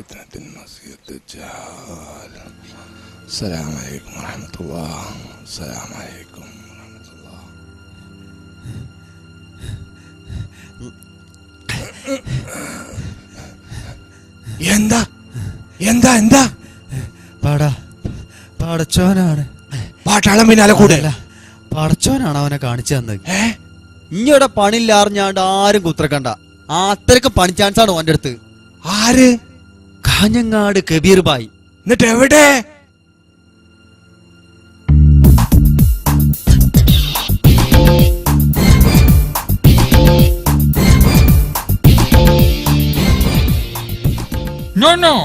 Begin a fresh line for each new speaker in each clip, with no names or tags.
فتنة المسيح الدجال. السلام عليكم ورحمة الله. السلام عليكم ورحمة الله. എന്താ എന്താ എന്താ
പടച്ചോനാണ്.
പാട്ടാളം പിന്നാലെ കൂടെ
പടച്ചോനാണ് അവനെ കാണിച്ചു തന്നത്. ഇഞ്ഞിവിടെ പണിയില്ലാറിഞ്ഞാണ്ട് ആരും കുത്രക്കണ്ട. അത്രയ്ക്ക് പണി ചാൻസാണ് ഓന്റെ അടുത്ത്.
ആര്?
കാഞ്ഞങ്ങാട് കബീർ ബായി.
എന്നിട്ട് എവിടെ?
No.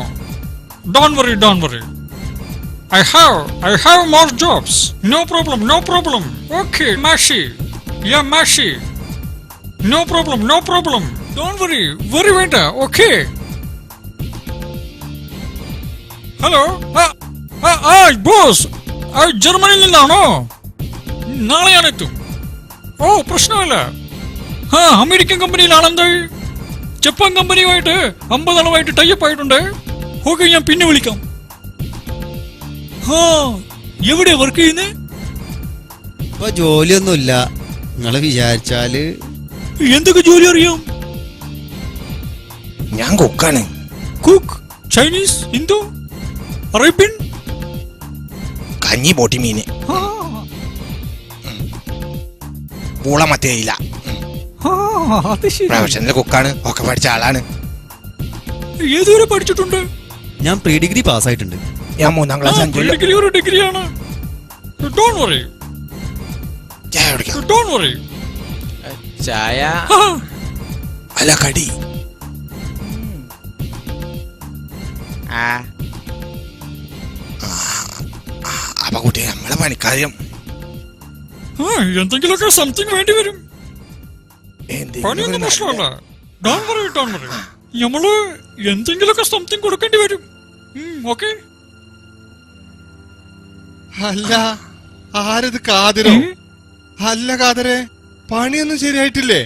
Don't worry. I have more jobs. No problem. Okay, Mashi. Yeah, Mashi. No problem. Don't worry. Very better. Okay. Hello. Boss. ജർമ്മനിയിൽ നിന്നാണോ? നാളെയാണ് എത്തും. ഓ, പ്രശ്നമില്ല. അമേരിക്കൻ കമ്പനിയിലാണെന്ത്? ജപ്പാൻ കമ്പനിയുമായിട്ട് 50 അളവായിട്ട് ടൈപ്പ് ആയിട്ടുണ്ട്. ഓക്കെ, ഞാൻ പിന്നെ വിളിക്കാം. എവിടെയാ വർക്ക് ചെയ്യുന്നേ?
ഇപ്പൊ ജോലിയൊന്നുമില്ല. നിങ്ങള് വിചാരിച്ചാല്
എന്തൊക്കെ ജോലി അറിയാം?
ഞാൻ കുക്കാണ്.
കുക്ക്? Chinese, Hindu, Arabian?
കഞ്ഞി പോട്ടി മീന് പൂള മത്തേയില്ല. പ്രൊഫഷണൽ കുക്കാണ്. ഒക്കെ പഠിച്ച ആളാണ്.
ഏതുവരെ പഠിച്ചിട്ടുണ്ട്?
ഞാൻ പ്രീ ഡിഗ്രി പാസ്സായിട്ടുണ്ട്.
ഞാൻ 3ാം ക്ലാസ്.
ഡിഗ്രി ഒരു ഡിഗ്രിയാണ്. Don't worry.
ചായ അല്ല കടി. അപ്പൊ കുട്ടി നമ്മളെ പണിക്കാര്യം
എന്തെങ്കിലുമൊക്കെ സംതിങ് വേണ്ടി വരും. പണിയൊന്നും പ്രശ്നമല്ല. Don't worry. നമ്മള് എന്തെങ്കിലുമൊക്കെ സംതിങ് കൊടുക്കേണ്ടി വരും. ഓക്കെ.
അല്ല, ആരത്? കാതിരോ? അല്ല കാതരെ, പണിയൊന്നും ശരിയായിട്ടില്ലേ?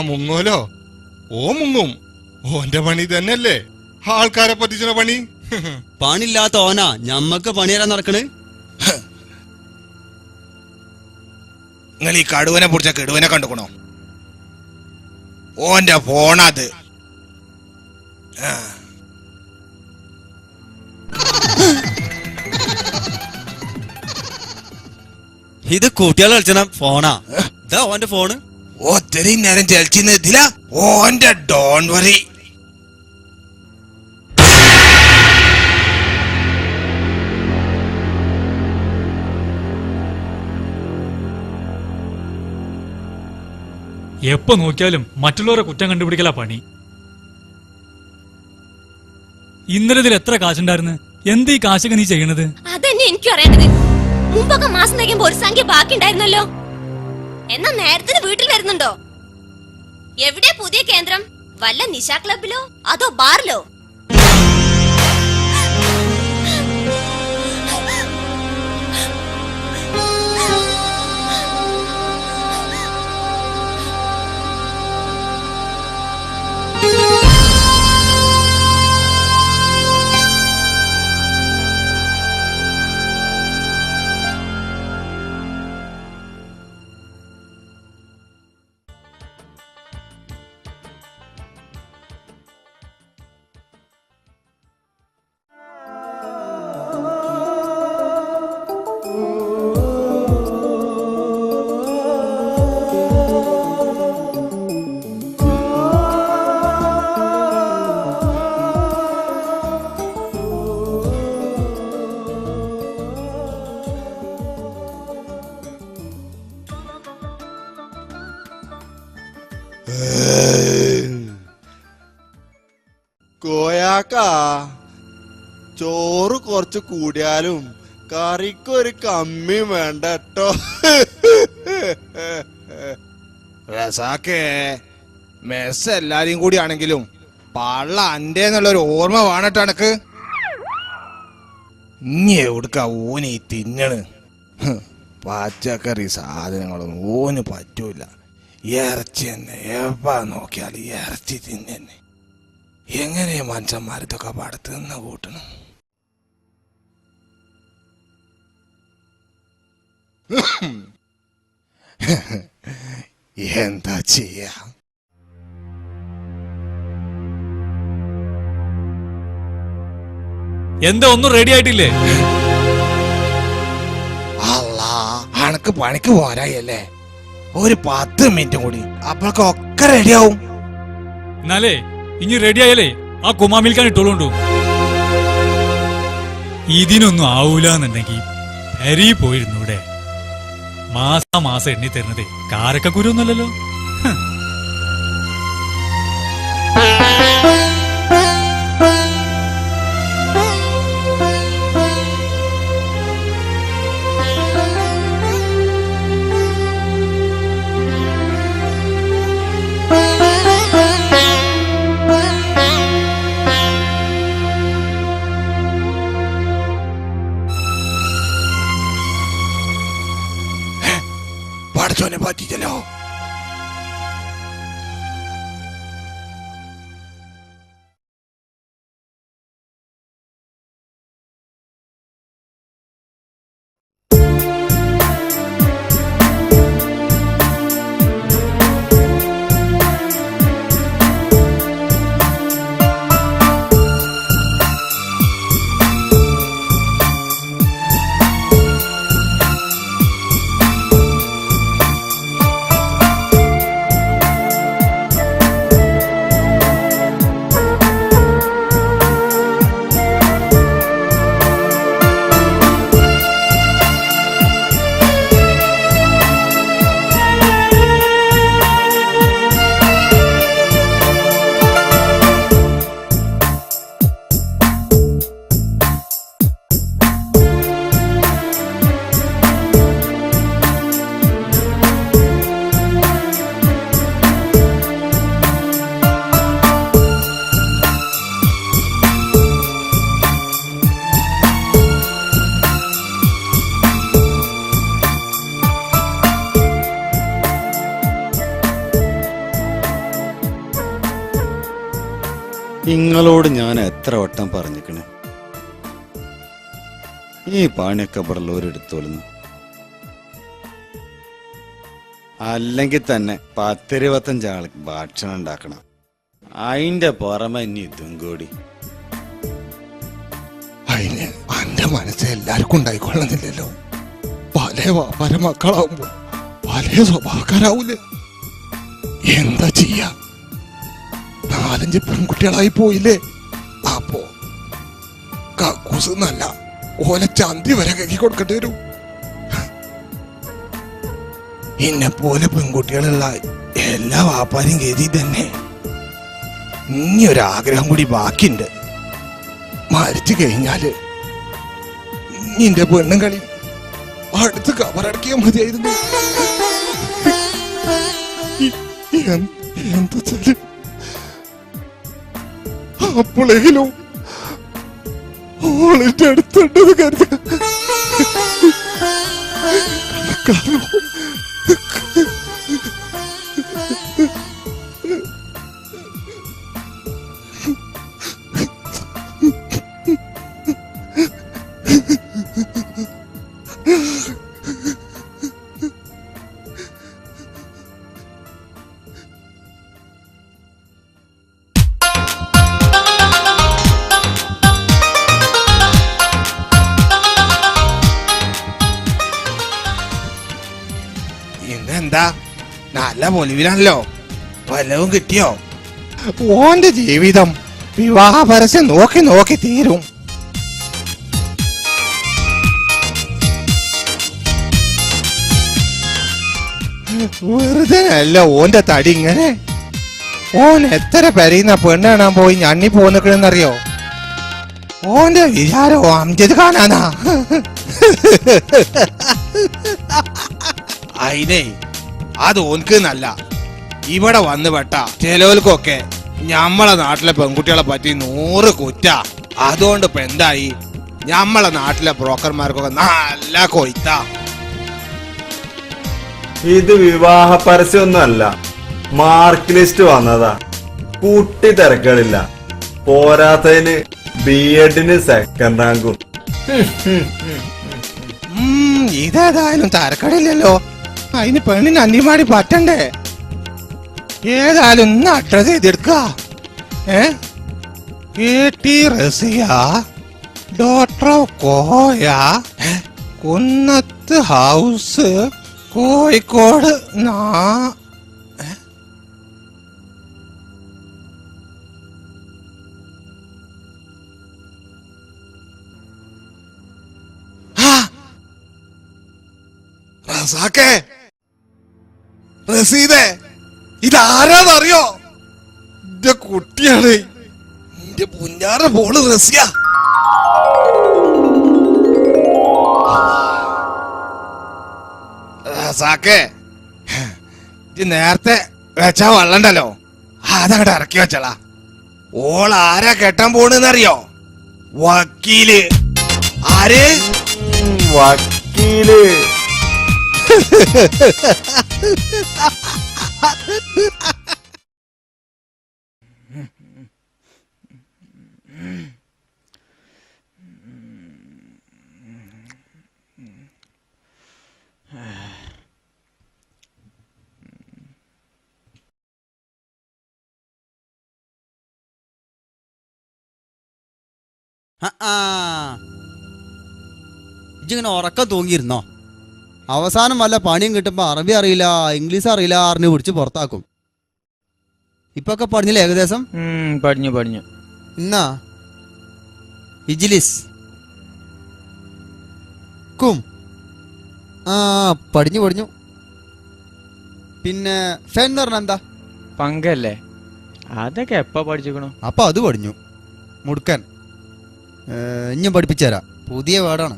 മുങ്ങോലോ? ഓ മുങ്ങും. ഓന്റെ പണി തന്നെയല്ലേ ആൾക്കാരെ പറ്റിച്ച പണി.
പണില്ലാത്ത ഓനാ ഞമ്മക്ക് പണിയരാൻ നടക്കണ്.
നിങ്ങൾ ഈ കടുവനെ പിടിച്ച കെടുവനെ കണ്ടുക്കണോ? ഓന്റെ ഫോണത്.
ഇത് കുട്ടികളെ കളിച്ചണ ഫോണാ. ഇതാ ഓന്റെ ഫോണ്.
ഒത്തിരി നേരം ചലിച്ചിരുന്ന ഇതില ഓന്റെ ഡോൺ വറി.
എപ്പോ നോക്കിയാലും മറ്റുള്ളവരെ കുറ്റം കണ്ടുപിടിക്കലാ പണി. ഇന്നലെ ഇതിൽ എത്ര കാശുണ്ടായിരുന്നു? എന്ത് ഈ കാശൊക്കെ നീ ചെയ്യണത്?
അതന്നെ എനിക്കും അറിയേണ്ടത്. മുമ്പൊക്കെ മാസം തികയുമ്പോ ഒരു സംഖ്യ ബാക്കി ഉണ്ടായിരുന്നല്ലോ. എന്നാ നേരത്തിന് വീട്ടിൽ വരുന്നുണ്ടോ? എവിടെ പുതിയ കേന്ദ്രം? വല്ല നിശാ ക്ലബിലോ അതോ ബാറിലോ?
കോയാക്കാ, ചോറ് കുറച്ച് കൂടിയാലും കറിക്കൊരു കമ്മി വേണ്ട കേട്ടോ.
റസാക്കേ, മെസ്സ് എല്ലാരും കൂടി ആണെങ്കിലും പള്ള അന്റെ എന്നുള്ളൊരു ഓർമ്മ വേണട്ടോ എനക്ക്. ഇനി എവിടുക്ക ഓനീ തിന്നണ്? പച്ചക്കറി സാധനങ്ങളൊന്നും ഓന് പറ്റൂല. ഇറച്ചി തന്നെ എപ്പാ നോക്കിയാൽ ഇറച്ചി തിന്നെ. എങ്ങനെ മനുഷ്യന്മാരത്തൊക്കെ പാടത്ത് നിന്ന് കൂട്ടണം? എന്താ ചെയ്യാ?
എന്താ ഒന്നും റെഡി ആയിട്ടില്ലേ?
അല്ലാ, അനക്ക് പണിക്ക് പോരായല്ലേ? ഒരു 10 മിനിറ്റ് കൂടി അപ്പോഴൊക്കെ റെഡിയാവും.
എന്നാലേ ഇനി റെഡി ആയാലേ ആ കുമാമിൽക്കാൻ ഇട്ടോളൂണ്ടു. ഇതിനൊന്നും ആവൂലെന്നുണ്ടെങ്കിൽ അരി പോയിരുന്നൂടെ? മാസം എണ്ണി തരുന്നതേ കാരക്കുരുന്നല്ലോ.
പഠിച്ചോനെ പറ്റിച്ചല്ലോ.
നിങ്ങളോട് ഞാൻ എത്ര വട്ടം പറഞ്ഞിക്കണേ, ഈ പണിയൊക്കെ ഇവിടെയുള്ളവരെടുത്തോളുന്നു. അല്ലെങ്കിൽ തന്നെ 10-25 ആൾക്ക് ഭക്ഷണം ഉണ്ടാക്കണം. അതിന്റെ പുറമെ ഇനി ഇതും കൂടി.
അതിന് എന്റെ മനസ്സ് എല്ലാവർക്കും ഉണ്ടായിക്കൊള്ളുന്നില്ലല്ലോ. പല വ്യാപാര മക്കളാവുമ്പോ പല സ്വഭാവക്കാരാവൂലേ? എന്താ ചെയ്യാ? 4-5 പെൺകുട്ടികളായി പോയില്ലേ? അപ്പോ കക്കൂസെന്നല്ല, ഓല ചന്തി വരെ കക്കി കൊടുക്കേണ്ടി വരും. എന്നെ പോലെ പെൺകുട്ടികളുള്ള എല്ലാ വ്യാപാരിയും ഗതി തന്നെ. ഇനി ഒരാഗ്രഹം കൂടി ബാക്കിയുണ്ട്. മരിച്ചു കഴിഞ്ഞാല് നിന്റെ പെണ്ണും കളി അടുത്ത് കവറടക്കിയാൽ മതിയായിരുന്നു. എന്താ വെച്ചാല് അപ്പോഴെങ്കിലും ഓളിന്റെ അടുത്തുണ്ടെന്ന് കരുതി. ഇന്നെന്താ നല്ല പൊലിവിലാണല്ലോ. വല്ലതും കിട്ടിയോ? ഓന്റെ ജീവിതം വിവാഹ പരസ്യം നോക്കി നോക്കി തീരും. വെറുതെ അല്ല ഓന്റെ തടി ഇങ്ങനെ. ഓൻ എത്ര പെരയുന്ന പെണ്ണ് കാണാൻ പോയി ഞണ്ണി പോന്നിക്കണെന്നറിയോ? ഓന്റെ വിചാരോ അംജദ് ഖാനാ. അയിനെ അത് ഓൻക്ക് നല്ല. ഇവിടെ വന്ന് പെട്ട ചിലവർക്കൊക്കെ ഞമ്മളെ നാട്ടിലെ പെൺകുട്ടികളെ പറ്റി 100 കുറ്റ. അതുകൊണ്ട് ഇപ്പൊ എന്തായി? ഞമ്മളെ നാട്ടിലെ ബ്രോക്കർമാർക്കൊക്കെ നല്ല കൊയ്ത്ത.
ഇത് വിവാഹ പരസ്യമൊന്നുമല്ല, മാർക്ക് ലിസ്റ്റ് വന്നതാ. കുട്ടി തിരക്കുകളില്ല, പോരാത്തതിന് B.Ed സെക്കൻഡ് റാങ്കും.
ഇതേതായാലും തരക്കടില്ലല്ലോ. അതിന് പെണ്ണിന് അന്യമാടി പറ്റണ്ടേ? ഏതായാലും ഒന്ന് അഡ്രസ് ചെയ്തെടുക്ക. KT Raziya, doctor of Koya, Kunnath house, Kozhikode
റസാക്കേ, റസീദേ, ഇതാരാന്നറിയോ? എന്റെ കുട്ടിയാണ്, എന്റെ പുഞ്ഞാറ പോള് റസിയ.
റസാക്കേ, ഇത് നേരത്തെ വെച്ചാ വെള്ളണ്ടല്ലോ, അതങ്ങോട്ട് ഇറക്കി വെച്ചളാ. ഓൾ ആരാ കെട്ടാൻ പോണെന്നറിയോ? വക്കീല്. ആര്?
വക്കീല്.
ഇജിങ്ങനെ ഉറക്കം തൂങ്ങിയിരുന്നോ? അവസാനം വല്ല പണിയും കിട്ടുമ്പോ അറബി അറിയില്ല, ഇംഗ്ലീഷ് അറിയില്ല അറിഞ്ഞ് പിടിച്ച് പുറത്താക്കും. ഇപ്പൊക്കെ പഠിഞ്ഞില്ലേ ഏകദേശം?
പഠിഞ്ഞു.
എന്നാ ഇജിലിസ് കും പഠിഞ്ഞു. പിന്നെ ഫെൻ എന്ന് പറഞ്ഞ എന്താ?
പങ്കല്ലേ? അതൊക്കെ എപ്പ പഠിച്ചിക്കണു?
അപ്പൊ അത് പഠിഞ്ഞു. മുടുക്കൻ. ഇഞ്ഞും പഠിപ്പിച്ചുതരാ, പുതിയ വേർഡാണ്.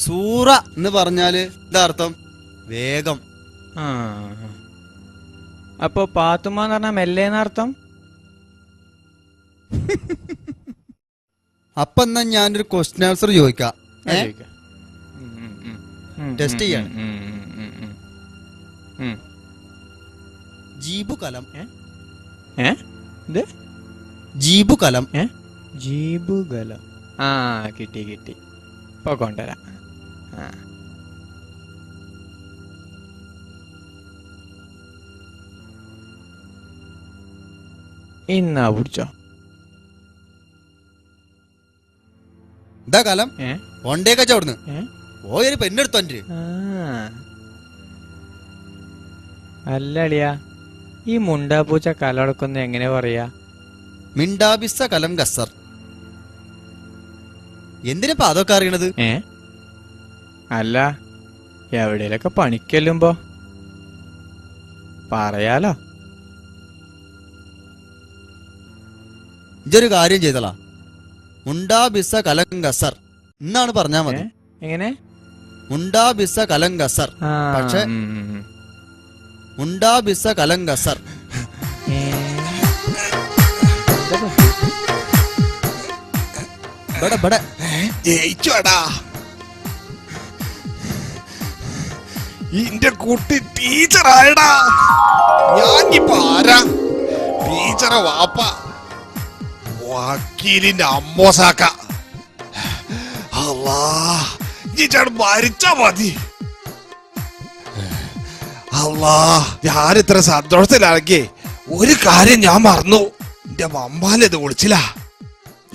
സൂറ എന്ന് പറഞ്ഞാല് എന്താ അർത്ഥം? വേഗം.
അപ്പൊ പാത്തുമ്മ എന്ന് പറഞ്ഞാൽ മെല്ലേന്നർത്ഥം?
അപ്പൊ എന്നാ ഞാനൊരു ക്വസ്റ്റ്യൻ ആൻസർ ചോദിക്കാം. ടെസ്റ്റ് ചെയ്യാണ്. ജീബു കലം. ജീബു കലം.
ജീബുകലം. കിട്ടി. ഇപ്പൊ കൊണ്ടുവരാം. ഇന്നാ പിടിച്ചോ.
എന്താ കലം? ഒണ്ടേക്ക ചോടുന്നു പോയൊരു പെണ്ണെടുത്തോൻ്റെ.
അല്ല അളിയാ, ഈ മുണ്ടാപ്പൂച്ച കലടക്കുന്ന എങ്ങനെ പറയാ?
മിണ്ടാബിസ കലം ഗസർ. എന്തിനപ്പാ അതൊക്കെ അറിയണത്?
അല്ല, എവിടെയൊക്കെ പണിക്കെല്ലുമ്പോ പറയാലോ.
ഇതൊരു കാര്യം ചെയ്തളാ, മുണ്ടാബിസ കലം ഗസർ എന്നാണ് പറഞ്ഞാ മതി.
എങ്ങനെ?
മുണ്ടാബിസ കലം ഗസർ. പക്ഷെ മുണ്ടാബിസ കലം ഗസർ.
ജയിച്ചോടാ, ഇന്റെ കുട്ടി ടീച്ചറായടാ. ഞാനിപ്പോ ആരാ? ടീച്ചറെ വാപ്പ, വക്കീലിന്റെ അമ്മോസാക്ക. അല്ലാ, ചേട്ടാ മരിച്ചാ മതി. അല്ലാ, ഞാനിത്ര സന്തോഷത്തിലാണെങ്കിൽ ഒരു കാര്യം ഞാൻ മറന്നു. എന്റെ മമ്മാലിത് വിളിച്ചില്ല.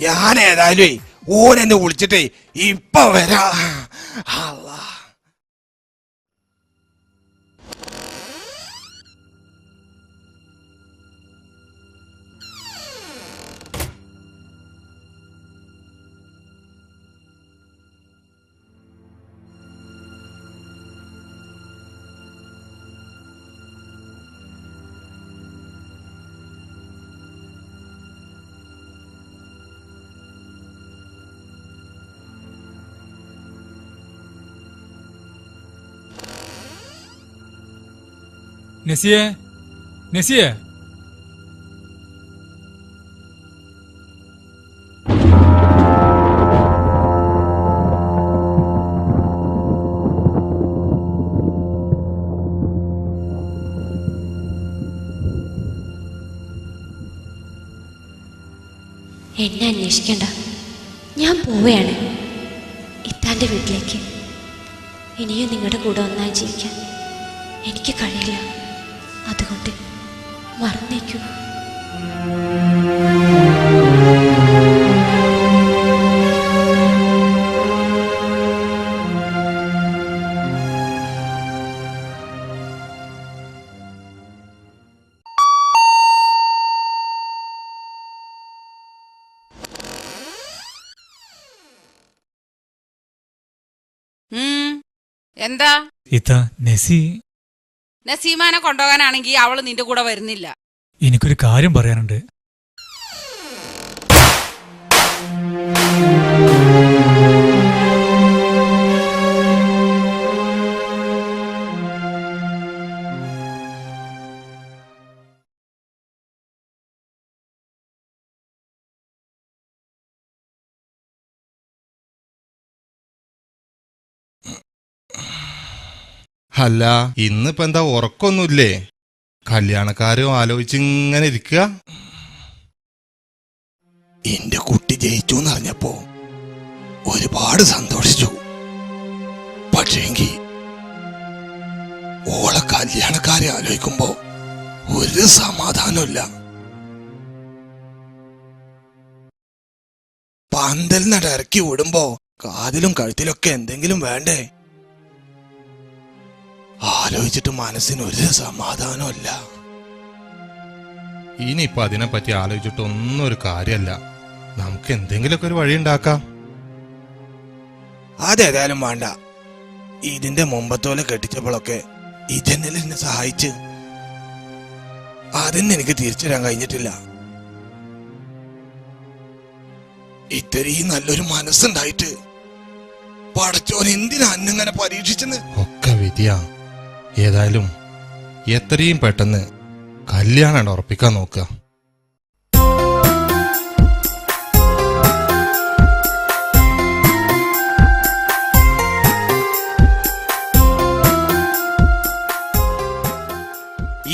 ഞാൻ ഏതായാലും ഓനെന്നെ വിളിച്ചിട്ടേ ഇപ്പൊ വരാ. അല്ലാ,
നസിയെ
എന്നെ അന്വേഷിക്കണ്ട, ഞാൻ പോവുകയാണ് ഇത്താൻ്റെ വീട്ടിലേക്ക്. ഇനിയും നിങ്ങളുടെ കൂടെ ഒന്നായി ജീവിക്കാൻ എനിക്ക് കഴിയില്ല. അതുകൊണ്ട് മറന്നേക്കൂ.
എന്താ
ഇതാ നെസി,
നസീമാനെ കൊണ്ടുപോകാനാണെങ്കിൽ അവള് നിന്റെ കൂടെ വരുന്നില്ല.
എനിക്കൊരു കാര്യം പറയാനുണ്ട്.
അല്ല, ഇന്നിപ്പോ എന്താ ഉറക്കൊന്നുമില്ലേ? കല്യാണക്കാരും ആലോചിച്ചിങ്ങനെ ഇരിക്കുക.
എന്റെ കുട്ടി ജയിച്ചു എന്നറിഞ്ഞപ്പോ ഒരുപാട് സന്തോഷിച്ചു. പക്ഷേങ്കി ഓളെ കല്യാണക്കാരെ ആലോചിക്കുമ്പോ ഒരു സമാധാനമില്ല. പന്തൽ നട ഇറക്കി വിടുമ്പോ കാതിലും കഴുത്തിലൊക്കെ എന്തെങ്കിലും വേണ്ടേ? ആലോചിച്ചിട്ട് മനസ്സിന് ഒരു സമാധാനമില്ല.
ഇനിയിപ്പൊ അതിനെപ്പറ്റി ആലോചിച്ചിട്ട് ഒന്നും ഒരു കാര്യമല്ല. നമുക്ക് എന്തെങ്കിലുമൊക്കെ ഒരു വഴി ഉണ്ടാക്കാം.
അതേതായാലും വേണ്ട. ഇതിന്റെ മുമ്പത്തോലെ കെട്ടിച്ചപ്പോഴൊക്കെ ഇജന്നൽ എന്നെ സഹായിച്ച്. അതെന്നെ എനിക്ക് തിരിച്ചിടാൻ കഴിഞ്ഞിട്ടില്ല. ഇത്രയും നല്ലൊരു മനസ്സുണ്ടായിട്ട് പടച്ചോൻ എന്തിനാ അന്നിങ്ങനെ പരീക്ഷിച്ചെന്ന്.
ഒക്കെ വിധിയാ. ഏതായാലും എത്രയും പെട്ടെന്ന് കല്യാണം ഉറപ്പിക്കാൻ നോക്കുക.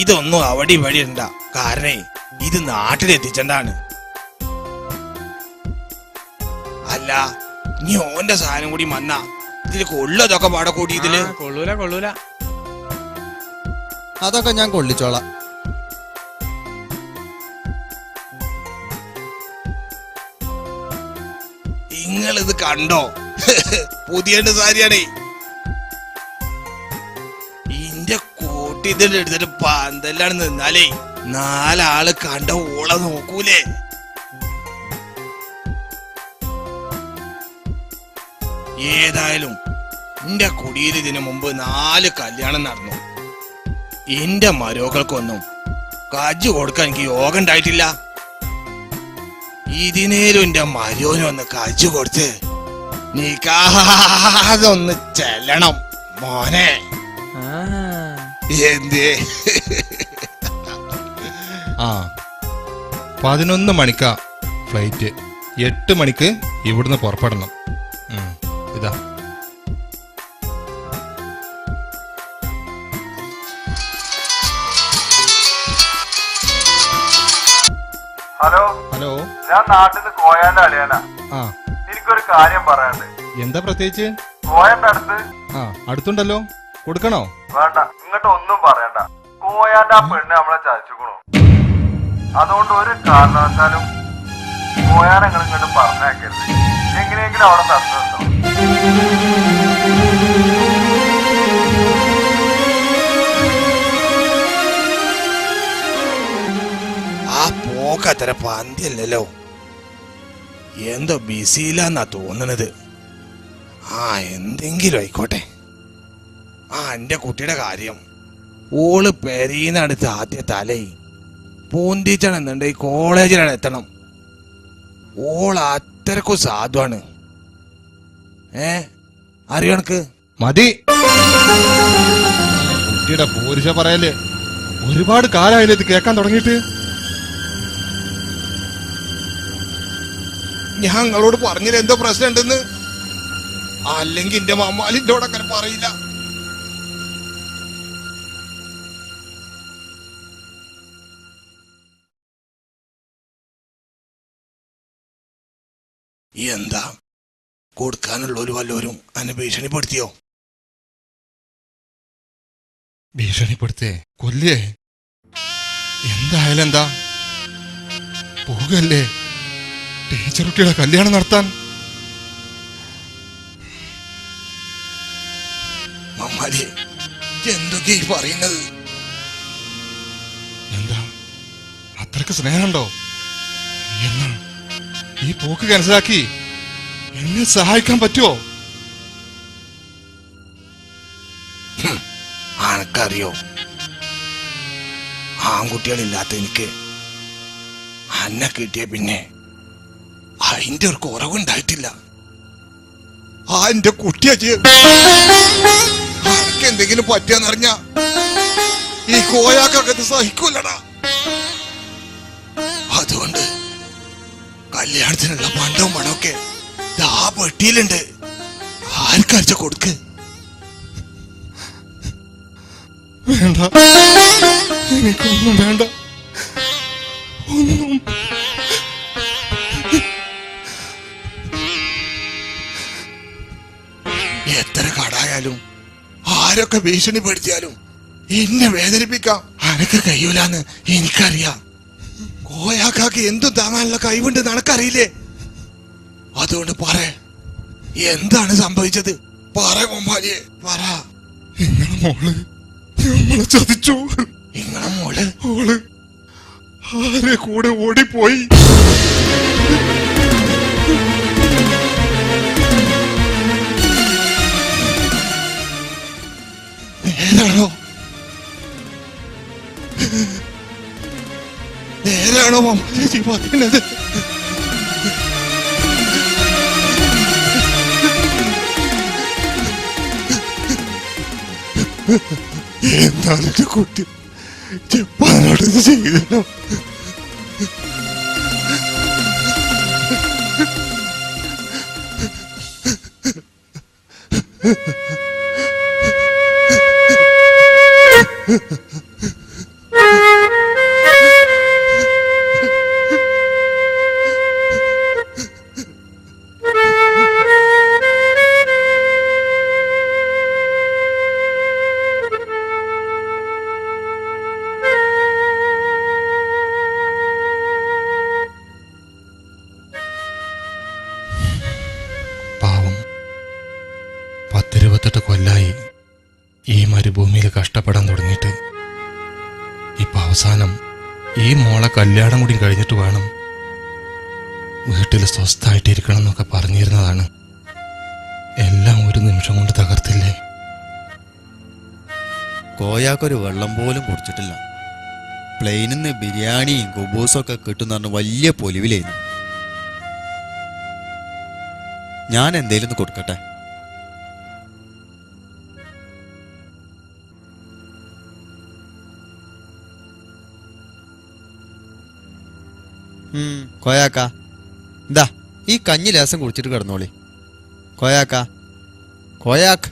ഇതൊന്നും അവിടെ ഇവിടെ ഉണ്ടാ. കാരണേ ഇത് നാട്ടിലെത്തിച്ചണ്ടാണ്. അല്ല, നീ ഓന്റെ സാധനം കൂടി വന്നാ ഇതില് കൊള്ളതൊക്കെ പാടെ കൂടി ഇതില്.
കൊള്ളൂല കൊള്ളൂല.
അതൊക്കെ ഞാൻ കൊള്ളിച്ചോളാം.
നിങ്ങളിത് കണ്ടോ? പുതിയ സാരിയാണേ. ഇന്റെ കൂട്ടി ഇതിൽ എടുത്തിട്ട് പന്തലാണ് നിന്നാലേ നാലാള് കണ്ട ഓളെ നോക്കൂലേ? ഏതായാലും എന്റെ കുടിയിൽ ഇതിനു മുമ്പ് 4 കല്യാണം നടന്നു. എന്റെ മരോക്കൾക്കൊന്നും കജ്ജു കൊടുക്കാൻ എനിക്ക് യോഗം ഉണ്ടായിട്ടില്ല. ഇതിനേലും എന്റെ മരോനൊന്ന് കജ്ജു കൊടുത്ത് നീക്കാതൊന്ന് ചെല്ലണം മോനെ. എന്തേ?
ആ 11 മണിക്കാ ഫ്ലൈറ്റ്. 8 മണിക്ക് ഇവിടുന്ന് പുറപ്പെടണം. ഇതാ
ഹലോ
ഹലോ.
ഞാൻ നാട്ടിൽ നിന്ന് കോയാന്റെ അളിയാനാ.
ആ
എനിക്കൊരു കാര്യം പറയാനുണ്ട്.
എന്താ പ്രത്യേകിച്ച്?
കോയന്റെ അടുത്ത്
അടുത്തുണ്ടല്ലോ. കൊടുക്കണോ?
വേണ്ട, ഇങ്ങോട്ട് ഒന്നും പറയണ്ട. കോയാന്റെ ആ പെണ്ണ് നമ്മളെ ചതിച്ചുക്കണു. അതുകൊണ്ട് ഒരു കാരണവശാലും കോയാനെ നിങ്ങൾ ഇങ്ങോട്ട് പറഞ്ഞേക്കരുത്. എങ്ങനെയെങ്കിലും അവിടെ തടസ്സമുണ്ടോ?
ആ പോക്കത്ര പന്തിയല്ലല്ലോ. എന്തോ ബിസിയില്ലാന്നാ തോന്നണത്. ആ എന്തെങ്കിലും ആയിക്കോട്ടെ. ആ എന്റെ കുട്ടിയുടെ കാര്യം ഓള് പെരീന്നടുത്ത് ആദ്യ തലേ പൂന്തിച്ചാണെന്നുണ്ടെങ്കിൽ കോളേജിലാണ് എത്തണം. ഓൾ അത്രക്കും സാധുവാണ്. അറിയണക്ക്
മതി. കുട്ടിയുടെ പോരിശ പറയല്. ഒരുപാട് കാലമായില്ലേ ഇത് കേൾക്കാൻ തുടങ്ങിയിട്ട്.
ഞങ്ങളോട് പറഞ്ഞത് എന്തോ പ്രശ്നം ഉണ്ടെന്ന്. അല്ലെങ്കിൽ എന്റെ മമ്മാലിന്റെ അങ്ങനെ പറയില്ല. എന്താ കൊടുക്കാനുള്ളൊരു വല്ലവരും അന്നെ ഭീഷണിപ്പെടുത്തിയോ?
ഭീഷണിപ്പെടുത്തേ കൊല്ലേ? എന്തായാലും എന്താ, പോകല്ലേ ടീച്ചർ കുട്ടിയുടെ കല്യാണം നടത്താൻ.
മമ്മാലി എന്തൊക്കെ ഈ പറയുന്നത്?
എന്താ അത്രക്ക് സ്നേഹമുണ്ടോ? എന്നാ ഈ പോക്ക് മനസ്സിലാക്കി എന്നെ സഹായിക്കാൻ പറ്റുമോ?
ആനക്കറിയോ, ആൺകുട്ടികളില്ലാത്ത എനിക്ക് അന്നെ കിട്ടിയ പിന്നെ അതിന്റെ ഒരു കുറവുണ്ടായിട്ടില്ല.
ആ എന്റെ കുട്ടിയെ ആർക്ക് എന്തെങ്കിലും പറ്റിയെന്നറിഞ്ഞ ഈ കോയാക്കകത്ത് സഹിക്കൂലടാ.
അതുകൊണ്ട് കല്യാണത്തിനുള്ള പണ്ടവും പണമൊക്കെ ആ പെട്ടിയിലുണ്ട്. ആർക്കരച്ച കൊടുക്ക്.
വേണ്ട, എനിക്കൊന്നും വേണ്ട, ഒന്നും.
എത്ര കടായാലും ആരൊക്കെ ഭീഷണിപ്പെടുത്തിയാലും എന്നെ വേദനിപ്പിക്കാം അനക്ക് കഴിയൂലെന്ന് എനിക്കറിയാം. കോയാക്കാക്ക് എന്തും താങ്ങാനുള്ള കഴിവുണ്ട് നിനക്കറിയില്ലേ? അതുകൊണ്ട് പറ, എന്താണ് സംഭവിച്ചത്? പറ മമ്മാലിയെ, പറ.
നിങ്ങളെ മോള് നമ്മളെ ചതിച്ചു.
നിങ്ങളെ മോള്
ഓള് ആരെ കൂടെ ഓടിപ്പോയി.
നേരാണോ? നേരാണോ മമ്മാലി പറയുന്നത്?
എന്നാലും കുട്ടി ജപ്പാനോട് ഇത് ചെയ്തല്ലോ. പാവം 10-28 കൊല്ലായി ഈ മരുഭൂമിയിൽ കഷ്ടപ്പെടാൻ തുടങ്ങിയിട്ട്. ഇപ്പൊ അവസാനം ഈ മോളെ കല്യാണം കൂടി കഴിഞ്ഞിട്ട് വേണം വീട്ടിൽ സ്വസ്ഥായിട്ടിരിക്കണം എന്നൊക്കെ പറഞ്ഞിരുന്നതാണ്. എല്ലാം ഒരു നിമിഷം കൊണ്ട് തകർത്തില്ലേ?
കോയാക്കൊരു വെള്ളം പോലും കുടിച്ചിട്ടില്ല. പ്ലെയിനിൽ നിന്ന് ബിരിയാണിയും കുബൂസും ഒക്കെ കിട്ടുന്ന പറഞ്ഞ് വലിയ പൊലിവിലായിരുന്നു. ഞാൻ എന്തേലും ഒന്ന് കൊടുക്കട്ടെ? കോയാക്ക, ഇതാ ഈ കഞ്ഞി ലേസം കുടിച്ചിട്ട് കിടന്നോളി. കോയാക്ക, കോയാക്ക്.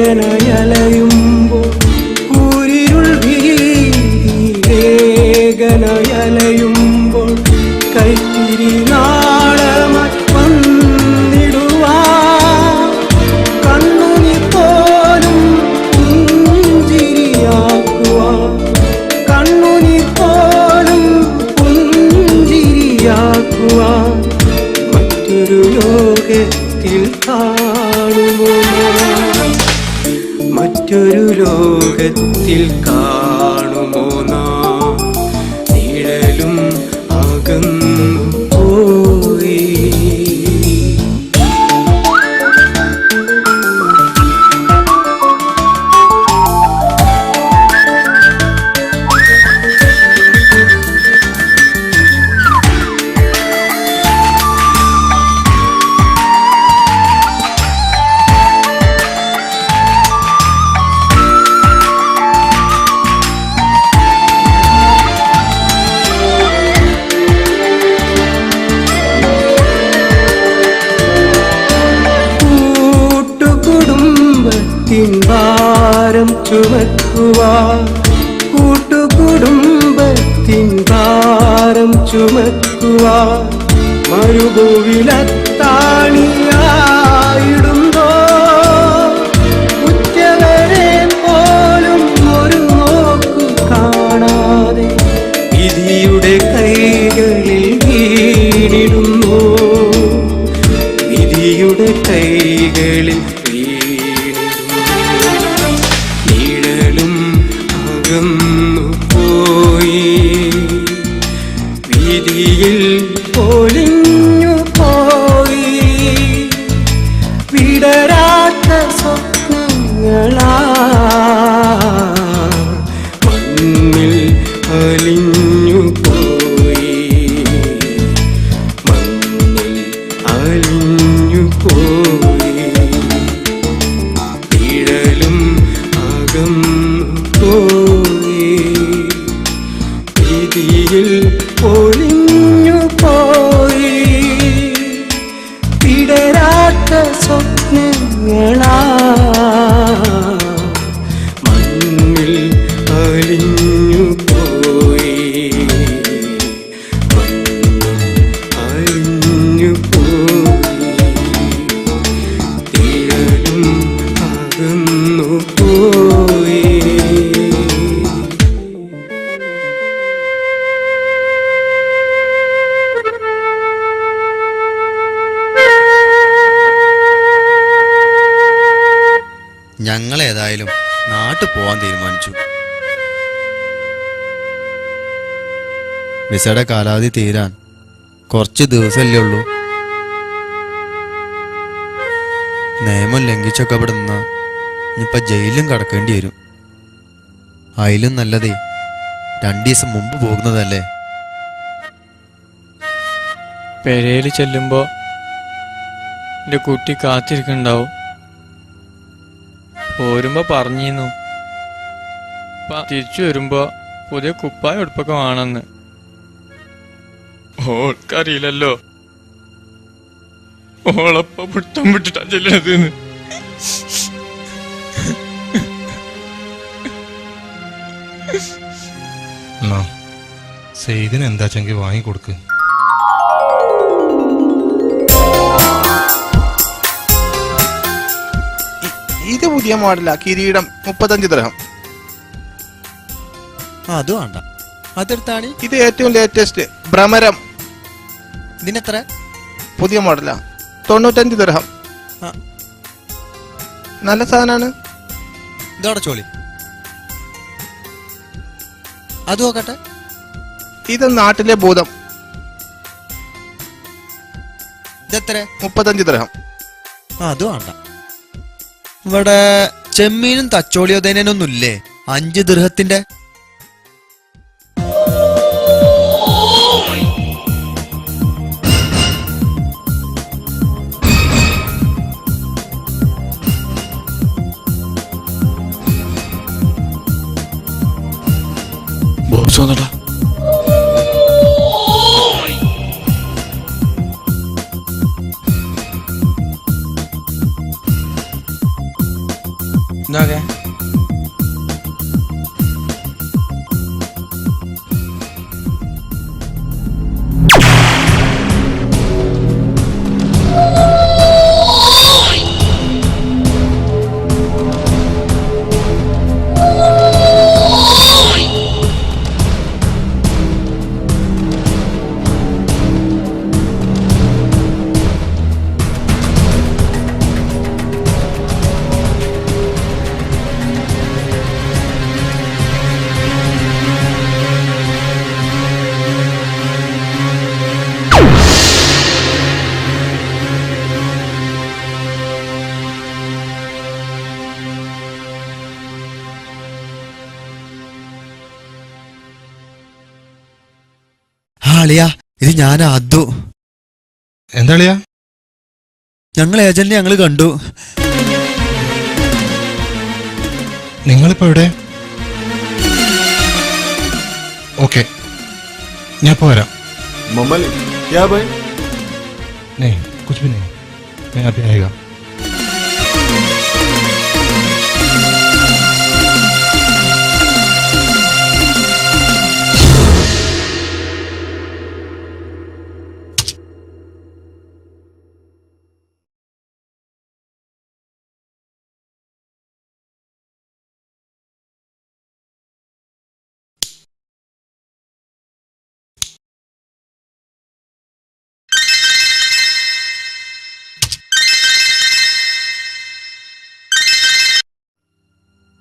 വേഗനയലയുമ്പോൾ കൂരിരുൾ വേഗനയലയുമ്പോൾ കൈത്തിരി നാളമായി വന്നിടുവാ കണ്ണുനി പോലും പുഞ്ചിരിയാക്കുവാ കണ്ണുനി പോലും പുഞ്ചിരിയാക്കുവാ മറ്റൊരു ലോകത്തിൽ കാണുമോ മറ്റൊരു ലോകത്തിൽ കാണുമോ നാം നിഴലും അകന്നു പോയി ഭാരം ചുമക്കുവാൻ കൂട്ടുകുടുംബത്തിൻ ഭാരം ചുമക്കുവാൻ മരുഭൂവിലത്താണിയായിടുന്നോ ഉറ്റവരെ പോലും ഒരു നോക്കു കാണാതെ വിധിയുടെ കൈകളിൽ വീണിടുന്നു വിധിയുടെ കൈകളിൽ പോയി വിധിയിൽ പൊലിഞ്ഞു പോയി വിടരാത്ത സ്വപ്നങ്ങളാ മണ്ണിൽ അലിഞ്ഞു പോയി മണ്ണിൽ അലിഞ്ഞു പോയി നിഴലും അകന്നു പോയി വിധിയിൽ പൊലിഞ്ഞു പോയി വിടരാത്ത സ്വപ്നങ്ങളാ മണ്ണിൽ അലിഞ്ഞു പോയി മണ്ണിൽ അലിഞ്ഞു പോയി നിഴലും അകന്നു പോയി
ഞങ്ങൾ ഏതായാലും നാട്ടിൽ പോവാൻ തീരുമാനിച്ചു. വിസയുടെ കാലാവധി തീരാൻ കുറച്ച് ദിവസമല്ലേ ഉള്ളൂ. നിയമം ലംഘിച്ചൊക്കെ ഇവിടെ നിന്നാ ഇനിയിപ്പൊ ജയിലിലും കടക്കേണ്ടി വരും. അതിലും നല്ലതേ 2 ദിവസം മുമ്പ് പോകുന്നതല്ലേ.
പെരയിൽ ചെല്ലുമ്പോ എന്റെ കുട്ടി കാത്തിരിക്കണ്ടാവും. പോരുമ്പോ പറഞ്ഞിരുന്നു തിരിച്ചു വരുമ്പോ പുതിയ കുപ്പായ ഉടുപ്പൊക്കെ വേണമെന്ന്. ഓൾക്കറിയില്ലല്ലോ ഓളപ്പ പിടുത്തം വിട്ടിട്ടാ ചെല്ലണത്.
സെയ്തിന് എന്താച്ചെങ്കിൽ വാങ്ങിക്കൊടുക്ക്.
ഇത് പുതിയ മോഡലാ, കിരീടം 35 ദിർഹം.
അത് വേണ്ട, അതെടുത്താണ്.
ഇത് ഏറ്റവും ലേറ്റസ്റ്റ് ഭ്രമരം.
ഇതിനെത്ര?
പുതിയ മോഡലാ, 95 ദിർഹം. നല്ല സാധനമാണ്.
ഇതോടെ ചോളി അത് നോക്കട്ടെ.
ഇത് നാട്ടിലെ ഭൂതം.
ഇതെത്ര?
35 ദിർഹം.
അത് വേണ്ട. ഇവിടെ ചെമ്മീനും തച്ചോളിയോതേനൊന്നുമില്ലേ 5 ദിർഹത്തിന്റെ?
ബോബ്സോന്നടാ
ഇതൊക്കെ
അളിയാ, ഇത് ഞാൻ അതു.
എന്താളിയാ?
ഞങ്ങൾ ഏജന്റിനെ ഞങ്ങൾ കണ്ടു.
നിങ്ങളിപ്പോ എവിടെ? ഓക്കെ, ഞാൻ ഇപ്പൊ വരാം.
ममल क्या भाई?
नहीं, कुछ भी नहीं, मैं अभी आएगा.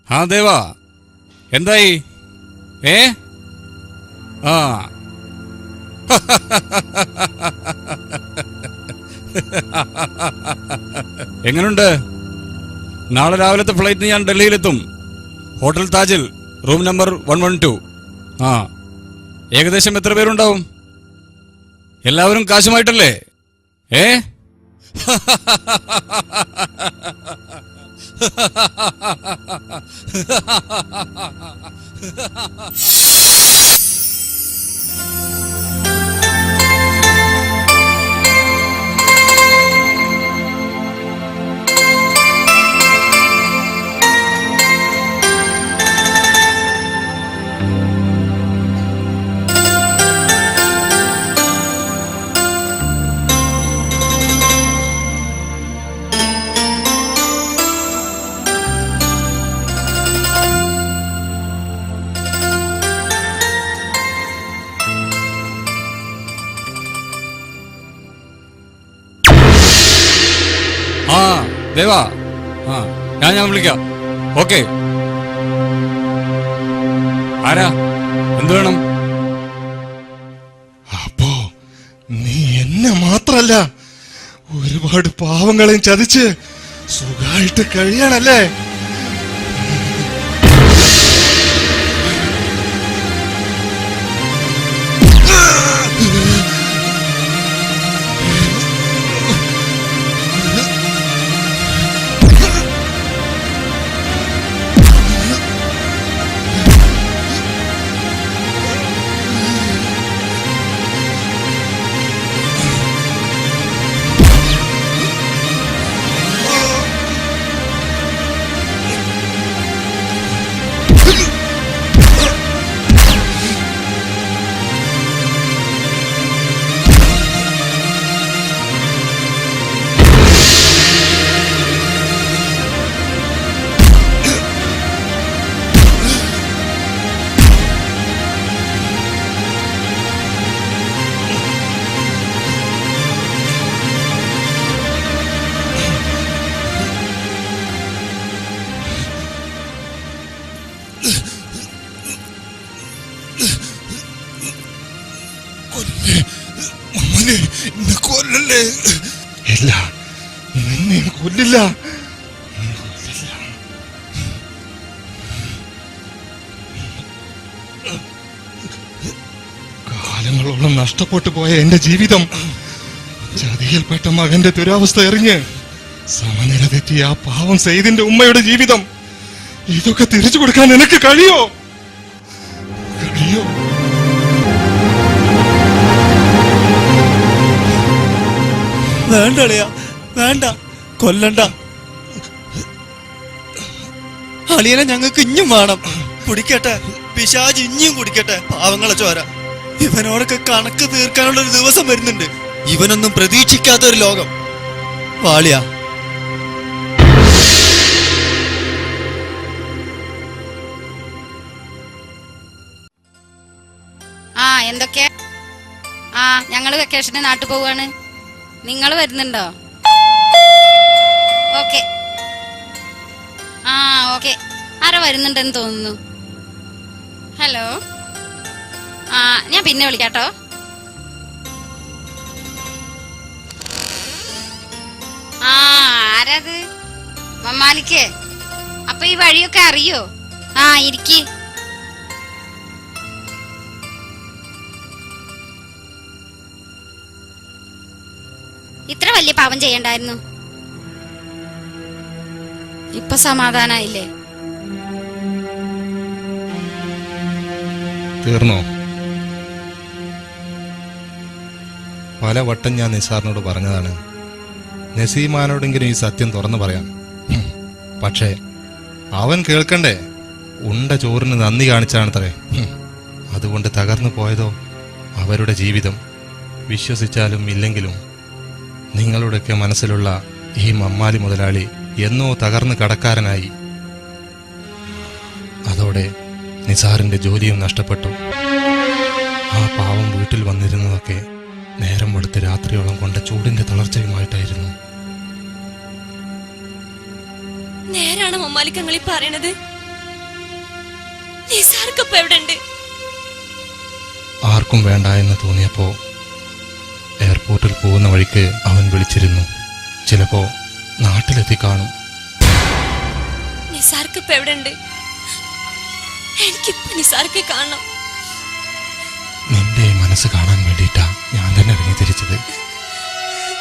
ആ ദേവാ, എന്തായി? ആ എങ്ങനുണ്ട്? നാളെ രാവിലത്തെ ഫ്ലൈറ്റിന് ഞാൻ ഡൽഹിയിലെത്തും. ഹോട്ടൽ താജിൽ, റൂം നമ്പർ 112. ആ, ഏകദേശം എത്ര പേരുണ്ടാവും? എല്ലാവരും കാശുമായിട്ടല്ലേ? ആ ദേവാ, ആ ഞാൻ വിളിക്കാം. ഓക്കെ. ആരാ? എന്ത് വേണം?
അപ്പോ നീ എന്നെ മാത്രല്ല ഒരുപാട് പാവങ്ങളെയും ചതിച്ച് സുഖമായിട്ട് കഴിയാണല്ലേ? കൊല്ലല്ലേ? ഇല്ല, നിന്നെ കൊല്ലില്ല. കാലങ്ങളോളം നഷ്ടപ്പെട്ടു പോയ എന്റെ ജീവിതം, ചതിയിൽപ്പെട്ട മകന്റെ ദുരവസ്ഥ എറിഞ്ഞ് സമനില തെറ്റിയ ആ പാവം സെയ്ദിന്റെ ഉമ്മയുടെ ജീവിതം, ഇതൊക്കെ തിരിച്ചു കൊടുക്കാൻ നിനക്ക് കഴിയോ? കഴിയോ?
വേണ്ട അളിയാ, വേണ്ട, കൊല്ലണ്ട. അളിയനെ ഞങ്ങൾക്ക് ഇഞ്ഞും വേണം. കുടിക്കട്ടെ, പിശാജ് ഇഞ്ഞും കുടിക്കട്ടെ. പാവങ്ങളെ ചോര. ഇവനോടൊക്കെ കണക്ക് തീർക്കാനുള്ള ഒരു ദിവസം വരുന്നുണ്ട്. ഇവനൊന്നും പ്രതീക്ഷിക്കാത്ത ഒരു ലോകം. വാളിയാ,
ആ എന്തൊക്കെ? ആ ഞങ്ങള് വെക്കേഷന് നാട്ടിൽ പോവാണ്. നിങ്ങൾ വരുന്നുണ്ടോ? ഓക്കെ. ആ ഓക്കെ. ആരോ വരുന്നുണ്ടെന്ന് തോന്നുന്നു. ഹലോ, ആ ഞാൻ പിന്നെ വിളിക്കാട്ടോ. ആ ആരത്? മമ്മാലിക്ക്. അപ്പൊ ഈ വഴിയൊക്കെ അറിയോ? ആ ഇരിക്ക്. ഇത്ര വലിയ പാപം ചെയ്യണ്ടായിരുന്നു. ഇപ്പൊ സമാധാനായില്ലേ?
തീർന്നോ? പല വട്ടം ഞാൻ നിസാറിനോട് പറഞ്ഞതാണ്, നസീമാനോടെങ്കിലും ഈ സത്യം തുറന്നു പറയാം. പക്ഷേ അവൻ കേൾക്കണ്ടേ? ഉണ്ട ചോറിന് നന്ദി കാണിച്ചാണത്രേ. അതുകൊണ്ട് തകർന്നു പോയതോ അവരുടെ ജീവിതം. വിശ്വസിച്ചാലും ഇല്ലെങ്കിലും നിങ്ങളുടെയൊക്കെ മനസ്സിലുള്ള ഈ മമ്മാലി മുതലാളി എന്നോ തകർന്ന് കടക്കാരനായി. അതോടെ നിസാറിന്റെ ജോലിയും നഷ്ടപ്പെട്ടു. ആ പാവം വീട്ടിൽ വന്നിരുന്നതൊക്കെ നേരം വെളുത്ത് രാത്രിയോളം കൊണ്ട ചൂടിന്റെ തളർച്ചയുമായിട്ടായിരുന്നു.
നേരാണ് മമ്മാലിക്കങ്ങളി പറയണത്. നിസാർക്കപ്പ എവിടെണ്ട്?
ആർക്കും വേണ്ട എന്ന് തോന്നിയപ്പോ എയർപോർട്ടിൽ പോകുന്ന വഴിക്ക് അവൻ വിളിച്ചിരുന്നു. ചിലപ്പോ നാട്ടിലെത്തി കാണും.
നിസാർക്കപ്പ എവിടെണ്ട്? എനിക്കിപ്പോ നിസാർക്കെ കാണണം.
നിന്റെ മനസ്സ് കാണാൻ വേണ്ടിയിട്ടാ ഞാൻ തന്നെ ഇറങ്ങി തിരിച്ചത്.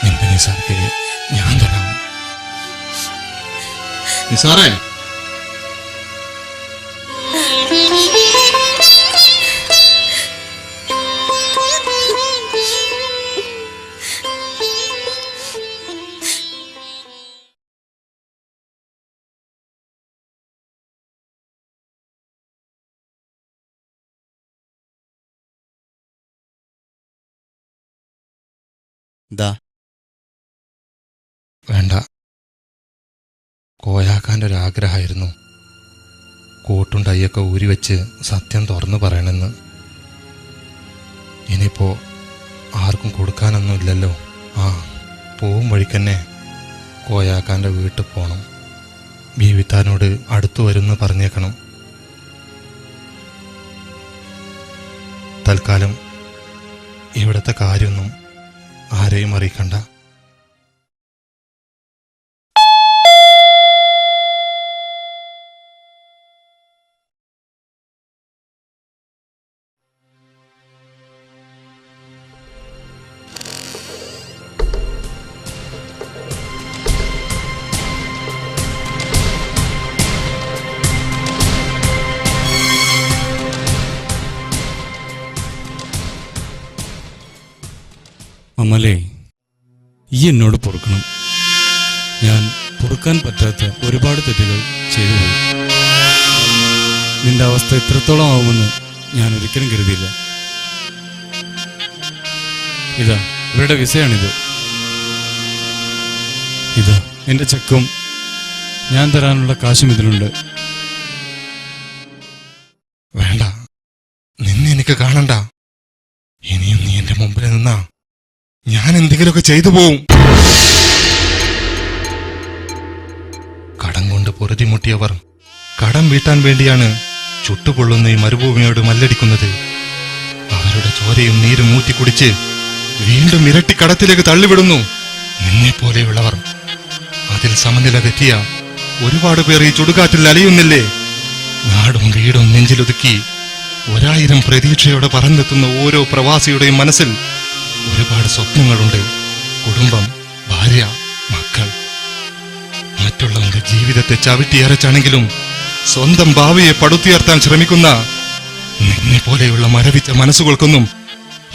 നിന്റെ നിസാർക്ക് ഞാൻ തരാം. നിസാറേ,
ദാ
വേണ്ട. കോയാക്കാൻ്റെ ഒരു ആഗ്രഹമായിരുന്നു കോട്ടും ടൈയൊക്കെ ഊരിവെച്ച് സത്യം തുറന്നു പറയണമെന്ന്. ഇനിയിപ്പോ ആർക്കും കൊടുക്കാനൊന്നുമില്ലല്ലോ. ആ പോവും വഴിക്കന്നെ കോയാക്കാൻ്റെ വീട്ടിൽ പോകണം. ബീവിത്താനോട് അടുത്തു വരുമെന്ന് പറഞ്ഞേക്കണം. തൽക്കാലം ഇവിടുത്തെ കാര്യമൊന്നും ആരെയും അറിയിക്കണ്ട.
അമലേ, ഈ എന്നോട് പൊറുക്കണം. ഞാൻ പൊറുക്കാൻ പറ്റാത്ത ഒരുപാട് തെറ്റുകൾ ചെയ്തു പോയി. നിന്റെ അവസ്ഥ ഇത്രത്തോളം ആവുമെന്ന് ഞാൻ ഒരിക്കലും കരുതിയില്ല. ഇതാ ഇവരുടെ വിസയാണിത്. ഇതാ എന്റെ ചെക്കും ഞാൻ തരാനുള്ള കാശും ഇതിലുണ്ട്.
വേണ്ട, നിന്നെ എനിക്ക് കാണണ്ട. ഇനിയും നീ എന്റെ മുമ്പിൽ നിന്നാ ഞാൻ എന്തെങ്കിലുമൊക്കെ ചെയ്തു പോവും. കടം കൊണ്ട് പൊറുതിമുട്ടിയവർ കടം വീട്ടാൻ വേണ്ടിയാണ് ചുട്ടുപൊള്ളുന്ന ഈ മരുഭൂമിയോട് മല്ലടിക്കുന്നത്. അവരുടെ ചോരയും നീരും ഊറ്റിക്കുടിച്ച് വീണ്ടും ഇരട്ടി കടത്തിലേക്ക് തള്ളിവിടുന്നു. നിന്നെപ്പോലെയുള്ളവർ. അതിൽ സമനില തെറ്റിയ ഒരുപാട് പേർ ഈ ചുടുകാറ്റിൽ അലയുന്നില്ലേ? നാടും വീടും നെഞ്ചിലൊതുക്കി 1000 പ്രതീക്ഷയോടെ പറന്നെത്തുന്ന ഓരോ പ്രവാസിയുടെയും മനസ്സിൽ ഒരുപാട് സ്വപ്നങ്ങളുണ്ട്. കുടുംബം, ഭാര്യ, മക്കൾ. മറ്റുള്ളവന്റെ ജീവിതത്തെ ചവിട്ടിയരച്ചാണെങ്കിലും സ്വന്തം ഭാവിയെ പടുത്തുയർത്താൻ ശ്രമിക്കുന്ന നിന്നെ പോലെയുള്ള മരവിച്ച മനസ്സുകൾക്കൊന്നും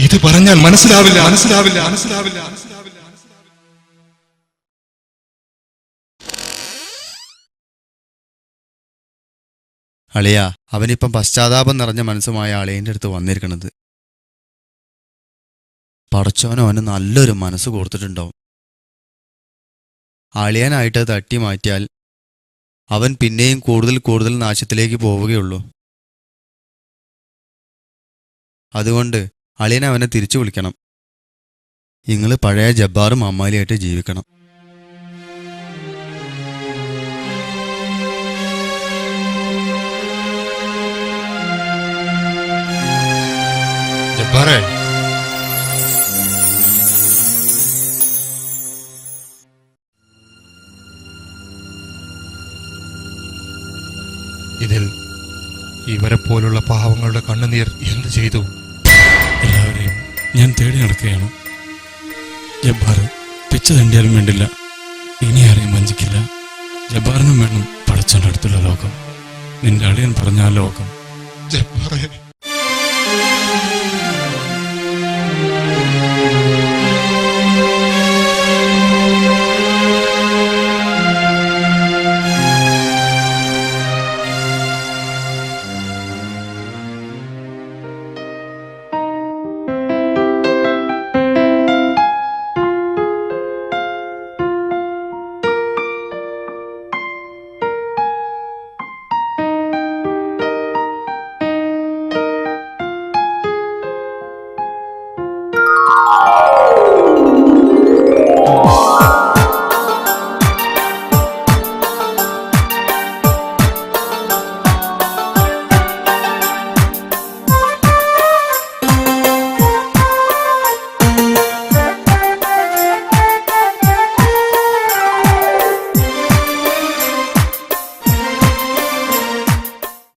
ഇത് പറഞ്ഞാൽ മനസ്സിലാവില്ല.
അളിയ, അവനിപ്പം പശ്ചാത്താപം നിറഞ്ഞ മനസ്സുമായ അളിയന്റെ അടുത്ത് വന്നിരിക്കണത്. പടച്ചോനോ അവന് നല്ലൊരു മനസ്സ് കൊടുത്തിട്ടുണ്ടാവും. അളിയനായിട്ട് തട്ടി മാറ്റിയാൽ അവൻ പിന്നെയും കൂടുതൽ കൂടുതൽ നാശത്തിലേക്ക് പോവുകയുള്ളൂ. അതുകൊണ്ട് അളിയനെ അവനെ തിരിച്ചു വിളിക്കണം. നിങ്ങൾ പഴയ ജബ്ബാറും അമ്മാലിയായിട്ട് ജീവിക്കണം.
ജബ്ബാറേ, ഇതിൽ ഇവരെ പോലുള്ള പാവങ്ങളുടെ കണ്ണുനീർ എന്ത് ചെയ്തു?
എല്ലാവരെയും ഞാൻ തേടി നടക്കുകയാണ്. ജബ്ബാർ പിച്ച തണ്ടിയാലും വേണ്ടില്ല, ഇനി ആരെയും വഞ്ചിക്കില്ല. ജബ്ബാറിനും വേണം പടച്ചോന്റെ അടുത്തുള്ള ലോകം, നിന്റെ അളിയൻ പറഞ്ഞ ആ ലോകം.
ജബ്ബാറേ,